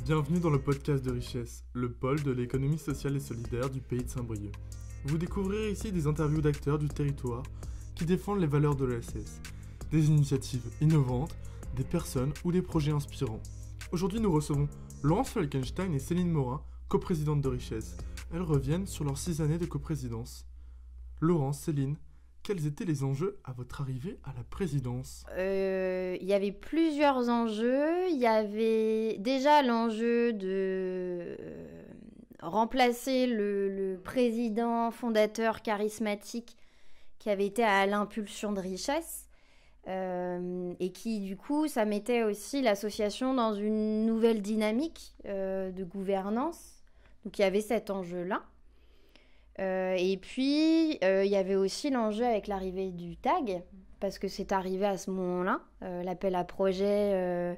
Bienvenue dans le podcast de Richesse, le pôle de l'économie sociale et solidaire du pays de Saint-Brieuc. Vous découvrirez ici des interviews d'acteurs du territoire qui défendent les valeurs de l'ESS, des initiatives innovantes, des personnes ou des projets inspirants. Aujourd'hui, nous recevons Laurence Falkenstein et Céline Morin, coprésidentes de Richesse. Elles reviennent sur leurs 6 années de coprésidence. Laurence, Céline, quels étaient les enjeux à votre arrivée à la présidence ? Il y avait plusieurs enjeux. Il y avait déjà l'enjeu de remplacer le président fondateur charismatique qui avait été à l'impulsion de Richesse et qui, du coup, ça mettait aussi l'association dans une nouvelle dynamique de gouvernance. Donc, il y avait cet enjeu-là. Et puis, il y avait aussi l'enjeu avec l'arrivée du TAG, parce que c'est arrivé à ce moment-là, l'appel à projet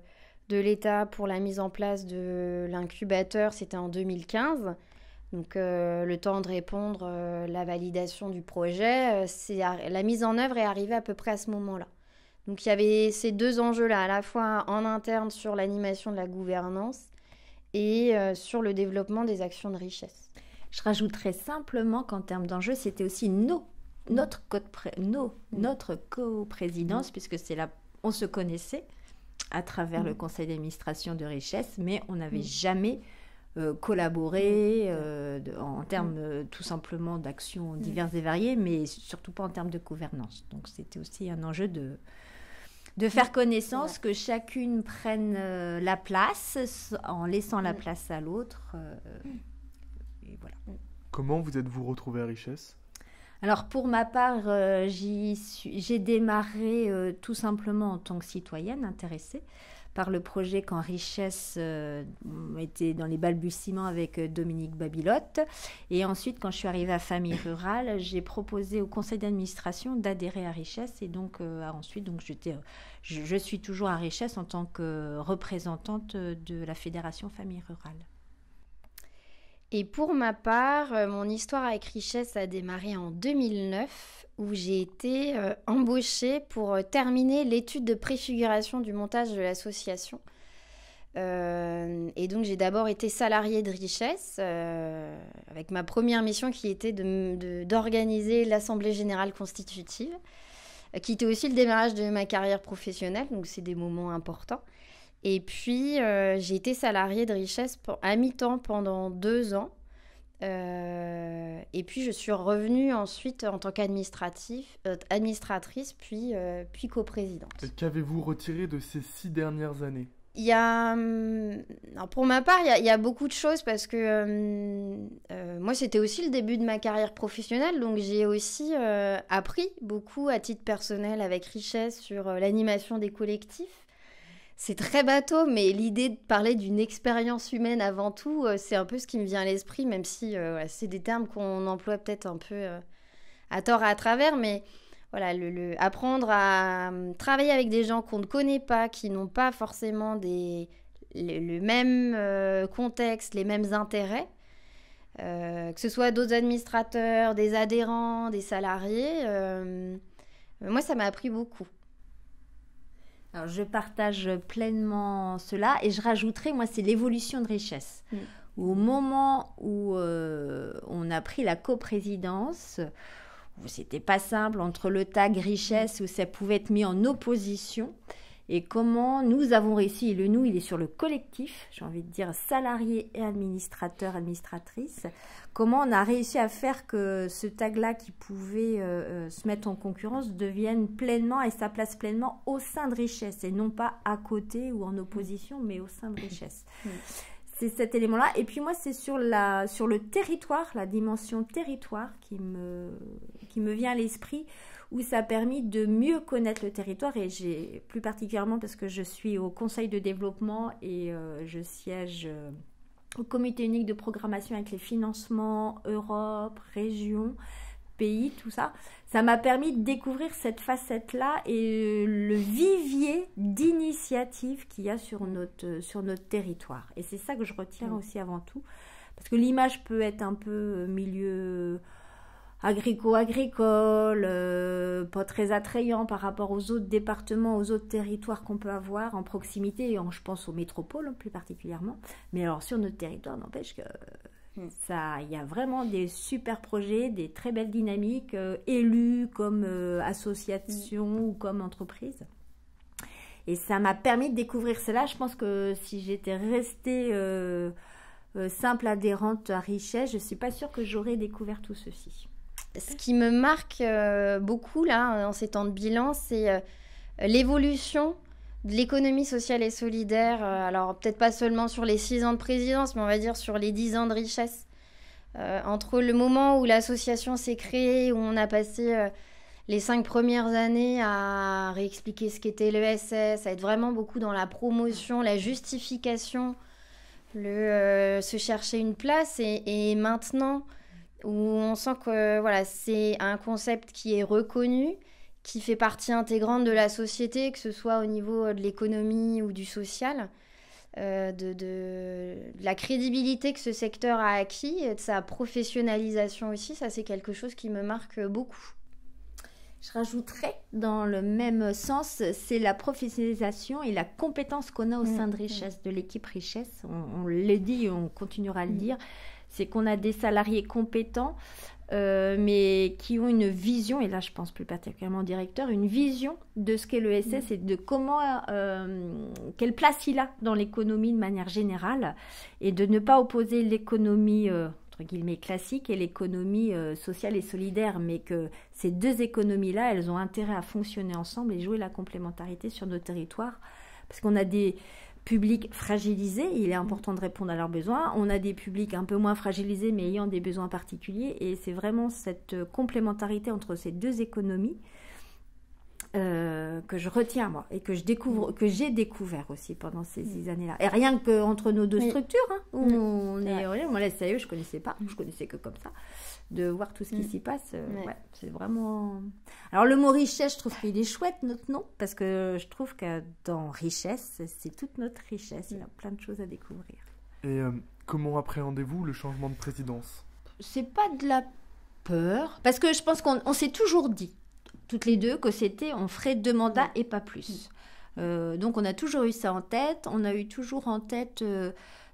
de l'État pour la mise en place de l'incubateur, c'était en 2015. Donc, le temps de répondre, la validation du projet, la mise en œuvre est arrivée à peu près à ce moment-là. Donc, il y avait ces deux enjeux-là, à la fois en interne sur l'animation de la gouvernance et sur le développement des actions de richesse. Je rajouterais simplement qu'en termes d'enjeux, c'était aussi notre coprésidence, puisque c'est là, on se connaissait à travers le conseil d'administration de Richesse, mais on n'avait jamais collaboré en termes tout simplement d'actions diverses et variées, mais surtout pas en termes de gouvernance. Donc c'était aussi un enjeu de faire connaissance, que chacune prenne la place en laissant la place à l'autre. Et voilà. Comment vous êtes-vous retrouvée à Richesse ? Alors pour ma part, j'ai démarré tout simplement en tant que citoyenne intéressée par le projet quand Richesse était dans les balbutiements avec Dominique Babilotte. Et ensuite, quand je suis arrivée à Famille Rurale, j'ai proposé au conseil d'administration d'adhérer à Richesse. Et donc ensuite, je suis toujours à Richesse en tant que représentante de la Fédération Famille Rurale. Et pour ma part, mon histoire avec Richesse a démarré en 2009, où j'ai été embauchée pour terminer l'étude de préfiguration du montage de l'association. Et donc, j'ai d'abord été salariée de Richesse, avec ma première mission qui était d'organiser l'Assemblée Générale Constitutive, qui était aussi le démarrage de ma carrière professionnelle, donc c'est des moments importants. Et puis, j'ai été salariée de Richesse à mi-temps pendant 2 ans. Et puis, je suis revenue ensuite en tant qu'administratrice, puis coprésidente. Et qu'avez-vous retiré de ces 6 dernières années ? Alors pour ma part, il y a beaucoup de choses parce que moi, c'était aussi le début de ma carrière professionnelle. Donc, j'ai aussi appris beaucoup à titre personnel avec Richesse sur l'animation des collectifs. C'est très bateau, mais l'idée de parler d'une expérience humaine avant tout, c'est un peu ce qui me vient à l'esprit, même si c'est des termes qu'on emploie peut-être un peu à tort et à travers. Mais voilà, apprendre à travailler avec des gens qu'on ne connaît pas, qui n'ont pas forcément le même contexte, les mêmes intérêts, que ce soit d'autres administrateurs, des adhérents, des salariés, moi, ça m'a appris beaucoup. Alors, je partage pleinement cela et je rajouterai, moi, c'est l'évolution de Richesse. Au moment où on a pris la coprésidence, où c'était pas simple entre le TAG Richesse, où ça pouvait être mis en opposition, et comment nous avons réussi, et le nous, il est sur le collectif, j'ai envie de dire salariés et administrateurs, administratrices, comment on a réussi à faire que ce TAG-là qui pouvait se mettre en concurrence devienne pleinement et sa place pleinement au sein de Richesse, et non pas à côté ou en opposition, mais au sein de Richesse. C'est cet élément-là. Et puis moi, c'est sur le territoire, la dimension territoire qui me vient à l'esprit, où ça a permis de mieux connaître le territoire. Et j'ai plus particulièrement parce que je suis au conseil de développement et je siège au comité unique de programmation avec les financements Europe, région, pays, tout ça. Ça m'a permis de découvrir cette facette-là et le vivier d'initiatives qu'il y a sur notre territoire. Et c'est ça que je retiens aussi avant tout. Parce que l'image peut être un peu milieu agricole, pas très attrayant par rapport aux autres départements, aux autres territoires qu'on peut avoir en proximité, et je pense aux métropoles plus particulièrement. Mais alors sur notre territoire, n'empêche que il y a vraiment des super projets, des très belles dynamiques, élus comme associations ou comme entreprises. Et ça m'a permis de découvrir cela. Je pense que si j'étais restée simple adhérente à Richesse, je ne suis pas sûre que j'aurais découvert tout ceci. Ce qui me marque beaucoup là, en ces temps de bilan, c'est l'évolution de l'économie sociale et solidaire. Alors peut-être pas seulement sur les 6 ans de présidence, mais on va dire sur les 10 ans de Richesse. Entre le moment où l'association s'est créée, où on a passé les 5 premières années à réexpliquer ce qu'était l'ESS, à être vraiment beaucoup dans la promotion, la justification, se chercher une place, et maintenant où on sent que voilà, c'est un concept qui est reconnu, qui fait partie intégrante de la société, que ce soit au niveau de l'économie ou du social, de la crédibilité que ce secteur a acquis, et de sa professionnalisation aussi. Ça, c'est quelque chose qui me marque beaucoup. Je rajouterais dans le même sens, c'est la professionnalisation et la compétence qu'on a au sein de Richesse, de l'équipe Richesse. On l'a dit et on continuera à le dire. C'est qu'on a des salariés compétents, mais qui ont une vision, et là je pense plus particulièrement au directeur, une vision de ce qu'est l'ESS et de comment, quelle place il a dans l'économie de manière générale, et de ne pas opposer l'économie entre guillemets classique et l'économie sociale et solidaire, mais que ces deux économies-là, elles ont intérêt à fonctionner ensemble et jouer la complémentarité sur nos territoires, parce qu'on a des publics fragilisés, il est important de répondre à leurs besoins. On a des publics un peu moins fragilisés, mais ayant des besoins particuliers. Et c'est vraiment cette complémentarité entre ces deux économies que je retiens, moi, et que j'ai découvert aussi pendant ces 6 années-là. Et rien qu'entre nos deux structures, hein, où moi, la SAE, je ne connaissais pas, je connaissais que comme ça. De voir tout ce qui s'y passe, c'est vraiment... Alors le mot richesse, je trouve qu'il est chouette, notre nom, parce que je trouve que dans richesse, c'est toute notre richesse, il y a plein de choses à découvrir. Et comment appréhendez-vous le changement de présidence ? C'est pas de la peur, parce que je pense qu'on s'est toujours dit, toutes les deux, que on ferait 2 mandats et pas plus. Donc on a toujours eu ça en tête, on a eu toujours en tête...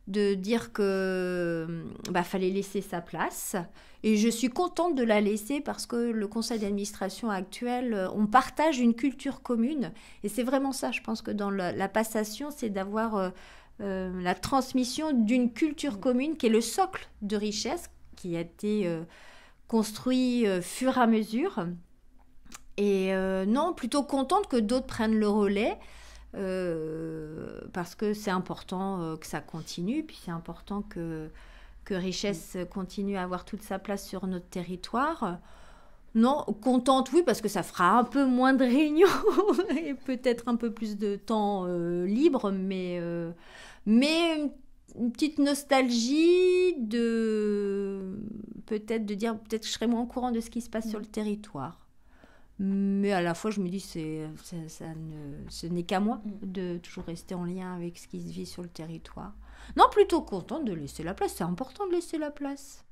de dire que fallait laisser sa place, et je suis contente de la laisser parce que le conseil d'administration actuel, on partage une culture commune, et c'est vraiment ça, je pense que dans la passation, c'est d'avoir la transmission d'une culture commune qui est le socle de Richesse, qui a été construit fur et à mesure, et non, plutôt contente que d'autres prennent le relais, parce que c'est important que ça continue, puis c'est important que Richesse continue à avoir toute sa place sur notre territoire. Non, contente, oui, parce que ça fera un peu moins de réunions et peut-être un peu plus de temps libre, mais une petite nostalgie peut-être de dire peut-être que je serai moins au courant de ce qui se passe sur le territoire. Mais à la fois, je me dis, ce n'est qu'à moi de toujours rester en lien avec ce qui se vit sur le territoire. Non, plutôt contente de laisser la place. C'est important de laisser la place.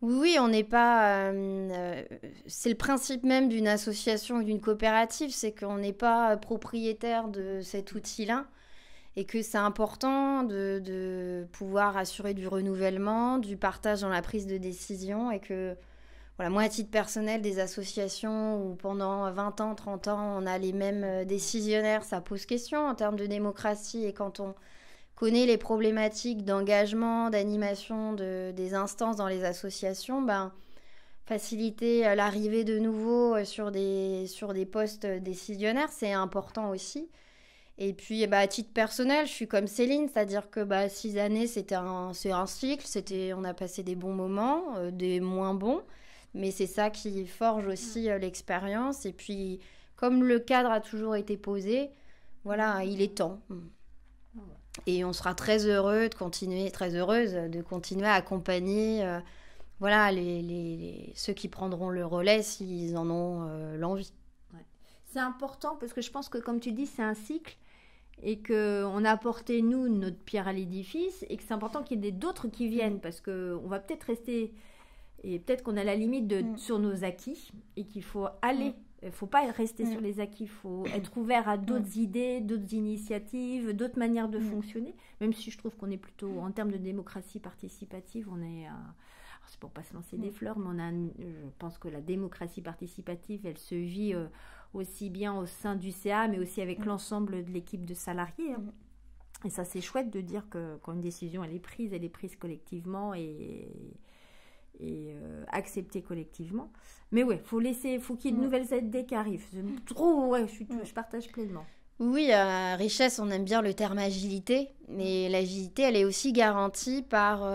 Oui, on n'est pas... c'est le principe même d'une association ou d'une coopérative, c'est qu'on n'est pas propriétaire de cet outil-là, et que c'est important de pouvoir assurer du renouvellement, du partage dans la prise de décision, et que... Voilà, moi, à titre personnel, des associations où pendant 20 ans, 30 ans, on a les mêmes décisionnaires, ça pose question en termes de démocratie. Et quand on connaît les problématiques d'engagement, d'animation des instances dans les associations, faciliter l'arrivée de nouveaux sur des postes décisionnaires, c'est important aussi. Et puis, à titre personnel, je suis comme Céline, c'est-à-dire que 6 années, c'est un cycle. On a passé des bons moments, des moins bons. Mais c'est ça qui forge aussi l'expérience. Et puis, comme le cadre a toujours été posé, voilà, il est temps. Et on sera très heureuse de continuer à accompagner ceux qui prendront le relais s'ils en ont l'envie. Ouais. C'est important parce que je pense que, comme tu dis, c'est un cycle et qu'on a apporté, nous, notre pierre à l'édifice, et que c'est important qu'il y ait d'autres qui viennent, parce qu'on va peut-être rester... Et peut-être qu'on a la limite sur nos acquis et qu'il faut aller. Il ne faut pas rester sur les acquis, il faut être ouvert à d'autres idées, d'autres initiatives, d'autres manières de fonctionner. Même si je trouve qu'on est plutôt, en termes de démocratie participative, on est... c'est pour ne pas se lancer des fleurs, mais je pense que la démocratie participative, elle se vit aussi bien au sein du CA, mais aussi avec l'ensemble de l'équipe de salariés. Et ça, c'est chouette de dire que quand une décision elle est prise collectivement et acceptée collectivement. Mais ouais, faut qu'il y ait de nouvelles aides qui arrivent. Je partage pleinement. Oui, à Richesse, on aime bien le terme agilité, mais l'agilité, elle est aussi garantie par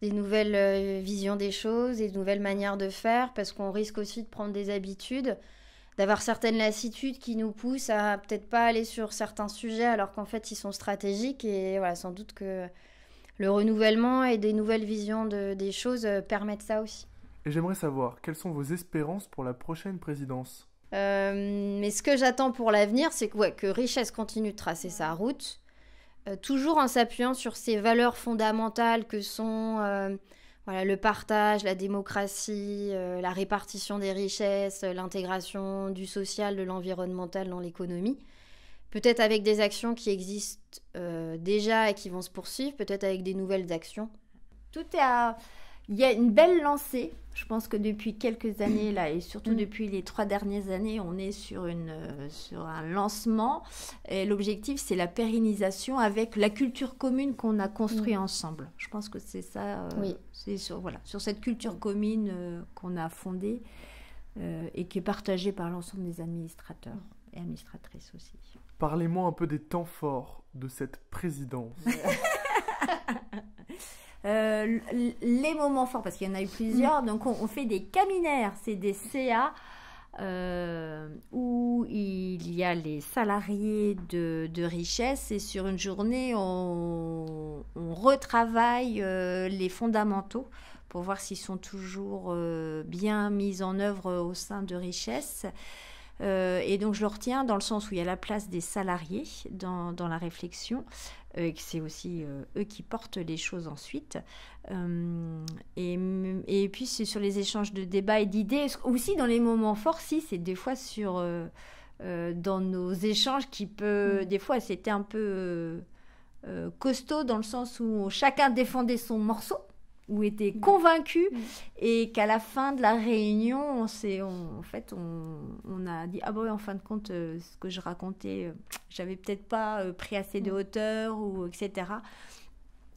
des nouvelles visions des choses, des nouvelles manières de faire, parce qu'on risque aussi de prendre des habitudes, d'avoir certaines lassitudes qui nous poussent à peut-être pas aller sur certains sujets, alors qu'en fait, ils sont stratégiques. Et voilà, sans doute que le renouvellement et des nouvelles visions des choses permettent ça aussi. Et j'aimerais savoir, quelles sont vos espérances pour la prochaine présidence ? Mais ce que j'attends pour l'avenir, c'est que Richesse continue de tracer sa route, toujours en s'appuyant sur ses valeurs fondamentales que sont le partage, la démocratie, la répartition des richesses, l'intégration du social, de l'environnemental dans l'économie. Peut-être avec des actions qui existent déjà et qui vont se poursuivre, peut-être avec des nouvelles actions. Il y a une belle lancée. Je pense que depuis quelques années, là, et surtout depuis les 3 dernières années, on est sur un lancement. Et l'objectif, c'est la pérennisation avec la culture commune qu'on a construite ensemble. Je pense que c'est ça. C'est sur cette culture commune qu'on a fondée et qui est partagée par l'ensemble des administrateurs et administratrices aussi. Parlez-moi un peu des temps forts de cette présidence. Les moments forts, parce qu'il y en a eu plusieurs, donc on fait des caminaires, c'est des CA où il y a les salariés de Richesse et sur une journée on retravaille les fondamentaux pour voir s'ils sont toujours bien mis en œuvre au sein de Richesse. Et donc je le retiens dans le sens où il y a la place des salariés dans la réflexion, que c'est aussi eux qui portent les choses ensuite. Et puis c'est sur les échanges de débats et d'idées, aussi dans les moments forts, c'est des fois dans nos échanges qui peut, des fois c'était un peu costaud dans le sens où chacun défendait son morceau, ou était convaincu, et qu'à la fin de la réunion, on a dit, en fin de compte, ce que je racontais, j'avais peut-être pas pris assez de hauteur, ou etc.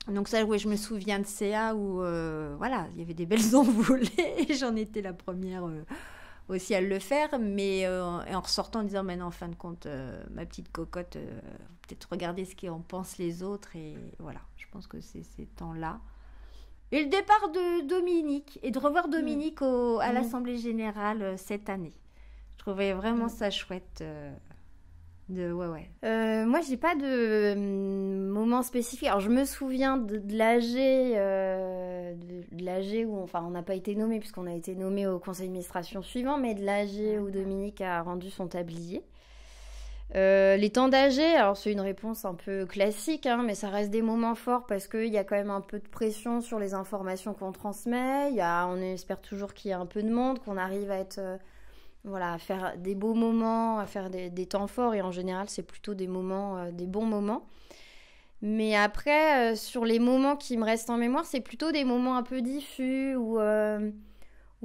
Donc ça, je me souviens de CA où, il y avait des belles envolées, et j'en étais la première aussi à le faire, mais en ressortant en disant, mais non, en fin de compte, ma petite cocotte, peut-être regarder ce qu'en pensent les autres, et voilà, je pense que c'est ces temps-là. Et le départ de Dominique, et de revoir Dominique à l'Assemblée Générale cette année. Je trouvais vraiment ça chouette. Moi, j'ai pas de moment spécifique. Alors, je me souviens de l'AG où, on n'a pas été nommé puisqu'on a été nommé au conseil d'administration suivant, mais de l'AG où Dominique a rendu son tablier. Les temps d'AG, alors c'est une réponse un peu classique, mais ça reste des moments forts parce qu'il y a quand même un peu de pression sur les informations qu'on transmet. On espère toujours qu'il y a un peu de monde, qu'on arrive à être, à faire des beaux moments, à faire des temps forts, et en général c'est plutôt des moments, des bons moments. Mais après, sur les moments qui me restent en mémoire, c'est plutôt des moments un peu diffus où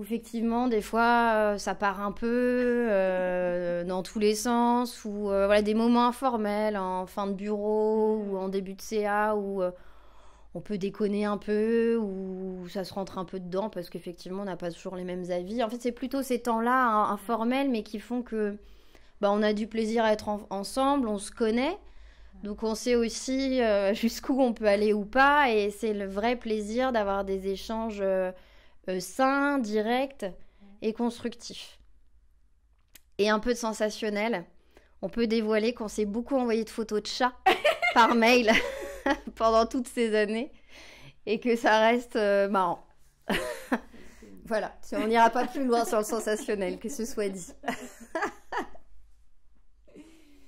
effectivement, des fois, ça part un peu dans tous les sens, ou des moments informels en fin de bureau ou en début de CA où on peut déconner un peu, ou ça se rentre un peu dedans parce qu'effectivement, on n'a pas toujours les mêmes avis. En fait, c'est plutôt ces temps-là informels, mais qui font que on a du plaisir à être ensemble, on se connaît. Donc, on sait aussi jusqu'où on peut aller ou pas, et c'est le vrai plaisir d'avoir des échanges sain, direct et constructif. Et un peu de sensationnel. On peut dévoiler qu'on s'est beaucoup envoyé de photos de chats par mail pendant toutes ces années, et que ça reste marrant. Voilà, on n'ira pas plus loin sur le sensationnel, que ce soit dit.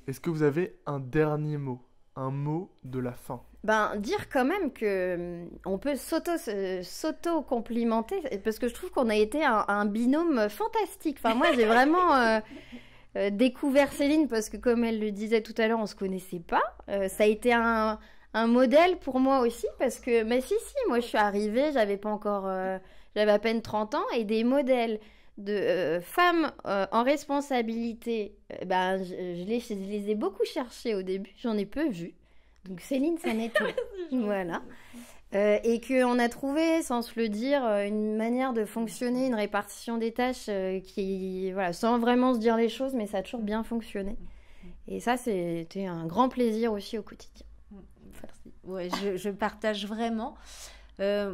Est-ce que vous avez un dernier mot un mot de la fin. Dire quand même que on peut s'auto-complimenter, parce que je trouve qu'on a été un binôme fantastique. Enfin, moi, j'ai vraiment découvert Céline, parce que comme elle le disait tout à l'heure, on se connaissait pas. Ça a été un modèle pour moi aussi, parce que, mais si, moi je suis arrivée, j'avais à peine 30 ans, et des modèles de femmes en responsabilité, je les ai beaucoup cherchés au début, j'en ai peu vu. Donc Céline, c'en était. Voilà. Et qu'on a trouvé, sans se le dire, une manière de fonctionner, une répartition des tâches sans vraiment se dire les choses, mais ça a toujours bien fonctionné. Et ça, c'était un grand plaisir aussi au quotidien. Merci. Ouais, je partage vraiment. C'est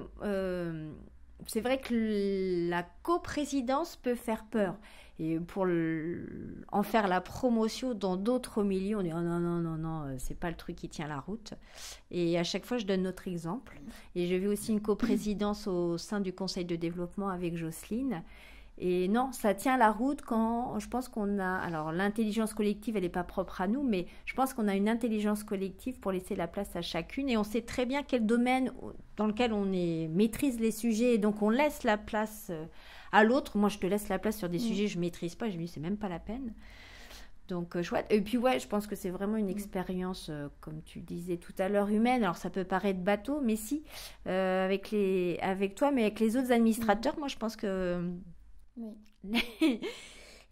vrai que la coprésidence peut faire peur. Et pour en faire la promotion dans d'autres milieux, on dit oh non, c'est pas le truc qui tient la route. Et à chaque fois, je donne notre exemple. Et je vis aussi une coprésidence au sein du conseil de développement avec Jocelyne. Et non, ça tient la route quand je pense qu'on a... Alors, l'intelligence collective, elle n'est pas propre à nous, mais je pense qu'on a une intelligence collective pour laisser la place à chacune. Et on sait très bien quel domaine dans lequel maîtrise les sujets. Et donc, on laisse la place à l'autre. Moi, je te laisse la place sur des sujets que je ne maîtrise pas. Je me dis, c'est même pas la peine. Donc, chouette. Et puis, ouais, je pense que c'est vraiment une expérience, comme tu disais tout à l'heure, humaine. Alors, ça peut paraître bateau, mais si, avec toi, mais avec les autres administrateurs, moi, je pense que... Oui.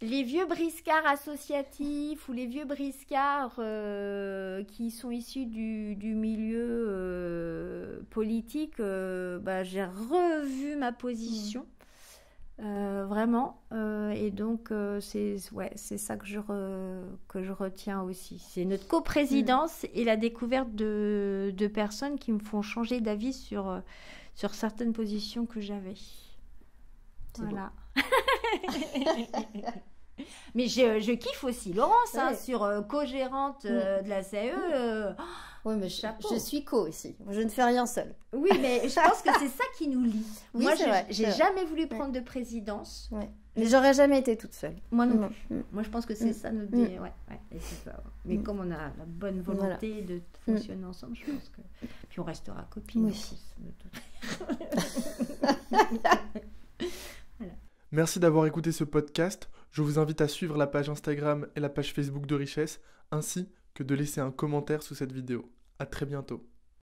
Les vieux briscards associatifs ou les vieux briscards qui sont issus du milieu politique, j'ai revu ma position vraiment et donc c'est ça que je retiens aussi. C'est notre coprésidence et la découverte de personnes qui me font changer d'avis sur certaines positions que j'avais. Voilà. Mais je kiffe aussi Laurence sur co-gérante de la CAE. Oui, mais je suis aussi. Je ne fais rien seule. Oui, mais je pense que c'est ça qui nous lie. Oui, moi, j'ai jamais voulu prendre de présidence. Ouais. Mais j'aurais jamais été toute seule. Moi non plus. Moi, je pense que c'est ça notre et c'est ça. Mais comme on a la bonne volonté de fonctionner ensemble, je pense que puis on restera copines. Oui. Voilà. Merci d'avoir écouté ce podcast. Je vous invite à suivre la page Instagram et la page Facebook de Richesse, ainsi que de laisser un commentaire sous cette vidéo. À très bientôt.